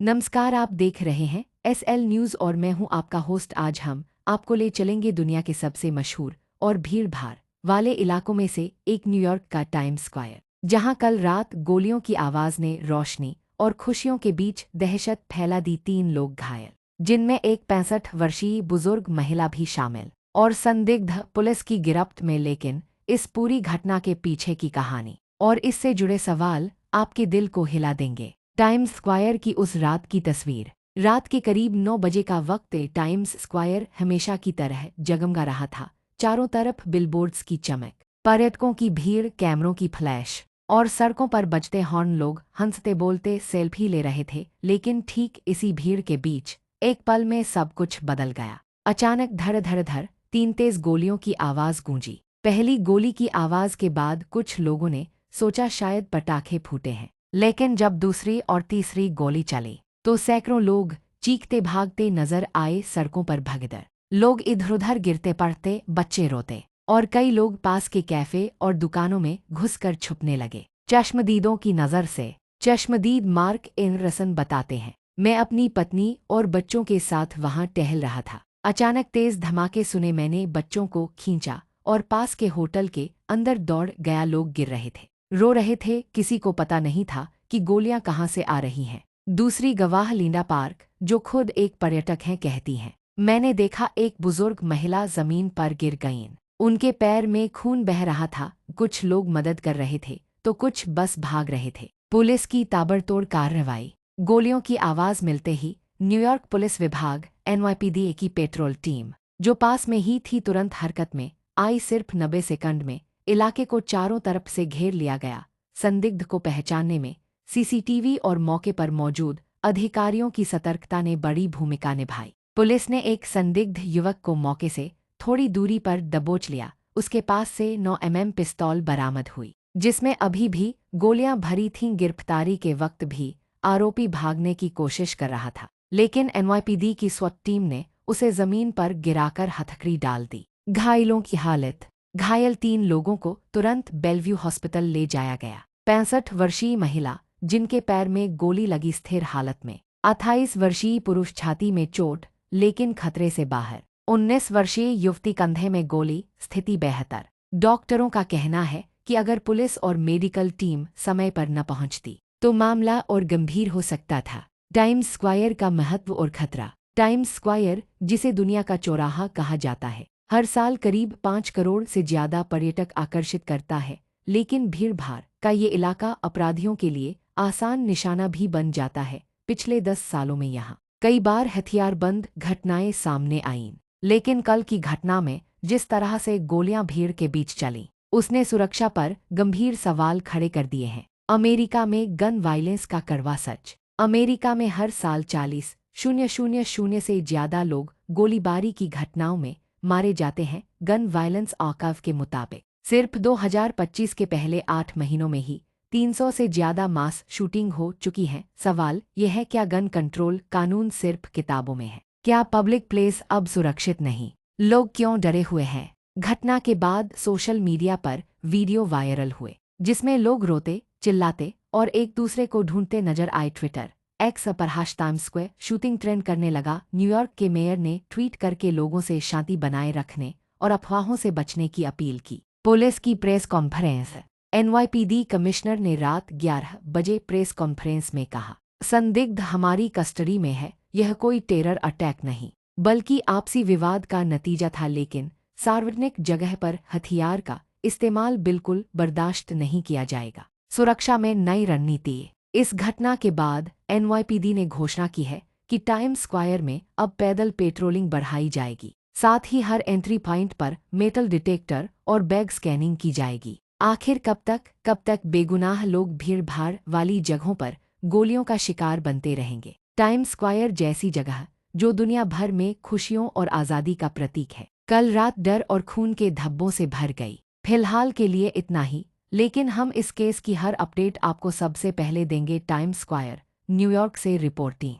नमस्कार, आप देख रहे हैं SL न्यूज़ और मैं हूं आपका होस्ट। आज हम आपको ले चलेंगे दुनिया के सबसे मशहूर और भीड़-भाड़ वाले इलाकों में से एक न्यूयॉर्क का टाइम्स स्क्वायर, जहां कल रात गोलियों की आवाज़ ने रोशनी और खुशियों के बीच दहशत फैला दी। 3 लोग घायल, जिनमें एक 65 वर्षीय बुजुर्ग महिला भी शामिल और संदिग्ध पुलिस की गिरफ्त में। लेकिन इस पूरी घटना के पीछे की कहानी और इससे जुड़े सवाल आपके दिल को हिला देंगे। टाइम्स स्क्वायर की उस रात की तस्वीर। रात के करीब 9 बजे का वक्त। टाइम्स स्क्वायर हमेशा की तरह जगमगा रहा था। चारों तरफ बिलबोर्ड्स की चमक, पर्यटकों की भीड़, कैमरों की फ्लैश और सड़कों पर बजते हॉर्न। लोग हंसते बोलते सेल्फी ले रहे थे। लेकिन ठीक इसी भीड़ के बीच एक पल में सब कुछ बदल गया। अचानक धड़ धड़ धड़ 3 तेज गोलियों की आवाज़ गूंजी। पहली गोली की आवाज़ के बाद कुछ लोगों ने सोचा शायद पटाखे फूटे हैं। लेकिन जब दूसरी और तीसरी गोली चली तो सैकड़ों लोग चीखते भागते नजर आए। सड़कों पर भगदड़, लोग इधर-उधर गिरते पड़ते, बच्चे रोते और कई लोग पास के कैफे और दुकानों में घुसकर छुपने लगे। चश्मदीदों की नज़र से। चश्मदीद मार्क एंडरसन बताते हैं, मैं अपनी पत्नी और बच्चों के साथ वहां टहल रहा था। अचानक तेज धमाके सुने। मैंने बच्चों को खींचा और पास के होटल के अंदर दौड़ गया। लोग गिर रहे थे, रो रहे थे, किसी को पता नहीं था कि गोलियां कहां से आ रही हैं। दूसरी गवाह लिंडा पार्क, जो खुद एक पर्यटक हैं, कहती हैं, मैंने देखा एक बुजुर्ग महिला जमीन पर गिर गईं। उनके पैर में खून बह रहा था। कुछ लोग मदद कर रहे थे तो कुछ बस भाग रहे थे। पुलिस की ताबड़तोड़ कार्रवाई। गोलियों की आवाज मिलते ही न्यूयॉर्क पुलिस विभाग NYPD की पेट्रोल टीम, जो पास में ही थी, तुरंत हरकत में आई। सिर्फ 90 सेकंड में इलाके को चारों तरफ से घेर लिया गया। संदिग्ध को पहचानने में CCTV और मौके पर मौजूद अधिकारियों की सतर्कता ने बड़ी भूमिका निभाई। पुलिस ने एक संदिग्ध युवक को मौके से थोड़ी दूरी पर दबोच लिया। उसके पास से 9mm पिस्तौल बरामद हुई, जिसमें अभी भी गोलियां भरी थीं। गिरफ्तारी के वक्त भी आरोपी भागने की कोशिश कर रहा था, लेकिन NYPD की SWAT टीम ने उसे जमीन पर गिराकर हथकड़ी डाल दी। घायलों की हालत। घायल 3 लोगों को तुरंत बेलव्यू हॉस्पिटल ले जाया गया। 65 वर्षीय महिला, जिनके पैर में गोली लगी, स्थिर हालत में। 28 वर्षीय पुरुष, छाती में चोट लेकिन खतरे से बाहर। 19 वर्षीय युवती, कंधे में गोली, स्थिति बेहतर। डॉक्टरों का कहना है कि अगर पुलिस और मेडिकल टीम समय पर न पहुंचती तो मामला और गंभीर हो सकता था। टाइम्स स्क्वायर का महत्व और खतरा। टाइम्स स्क्वायर, जिसे दुनिया का चौराहा कहा जाता है, हर साल करीब 5 करोड़ से ज्यादा पर्यटक आकर्षित करता है। लेकिन भीड़-भाड़ का ये इलाका अपराधियों के लिए आसान निशाना भी बन जाता है। पिछले 10 सालों में यहाँ कई बार हथियारबंद घटनाएं सामने आईं। लेकिन कल की घटना में जिस तरह से गोलियां भीड़ के बीच चलीं, उसने सुरक्षा पर गंभीर सवाल खड़े कर दिए हैं। अमेरिका में गन वायलेंस का कड़वा सच। अमेरिका में हर साल 40,000 से ज्यादा लोग गोलीबारी की घटनाओं में मारे जाते हैं। गन वायलेंस आर्काइव के मुताबिक सिर्फ 2025 के पहले 8 महीनों में ही 300 से ज्यादा मास शूटिंग हो चुकी हैं। सवाल यह है, क्या गन कंट्रोल कानून सिर्फ किताबों में है? क्या पब्लिक प्लेस अब सुरक्षित नहीं? लोग क्यों डरे हुए हैं? घटना के बाद सोशल मीडिया पर वीडियो वायरल हुए, जिसमें लोग रोते, चिल्लाते और एक दूसरे को ढूंढते नजर आए। ट्विटर X पर टाइम्स स्क्वायर शूटिंग ट्रेंड करने लगा। न्यूयॉर्क के मेयर ने ट्वीट करके लोगों से शांति बनाए रखने और अफवाहों से बचने की अपील की। पुलिस की प्रेस कॉन्फ्रेंस। NYPD कमिश्नर ने रात 11 बजे प्रेस कॉन्फ्रेंस में कहा, संदिग्ध हमारी कस्टडी में है। यह कोई टेरर अटैक नहीं, बल्कि आपसी विवाद का नतीजा था। लेकिन सार्वजनिक जगह पर हथियार का इस्तेमाल बिल्कुल बर्दाश्त नहीं किया जाएगा। सुरक्षा में नई रणनीति। इस घटना के बाद NYPD ने घोषणा की है कि टाइम्स स्क्वायर में अब पैदल पेट्रोलिंग बढ़ाई जाएगी। साथ ही हर एंट्री पॉइंट पर मेटल डिटेक्टर और बैग स्कैनिंग की जाएगी। आखिर कब तक बेगुनाह लोग भीड़-भाड़ वाली जगहों पर गोलियों का शिकार बनते रहेंगे? टाइम्स स्क्वायर जैसी जगह, जो दुनिया भर में खुशियों और आज़ादी का प्रतीक है, कल रात डर और खून के धब्बों से भर गई। फिलहाल के लिए इतना ही, लेकिन हम इस केस की हर अपडेट आपको सबसे पहले देंगे। टाइम्स स्क्वायर, न्यूयॉर्क से रिपोर्टिंग।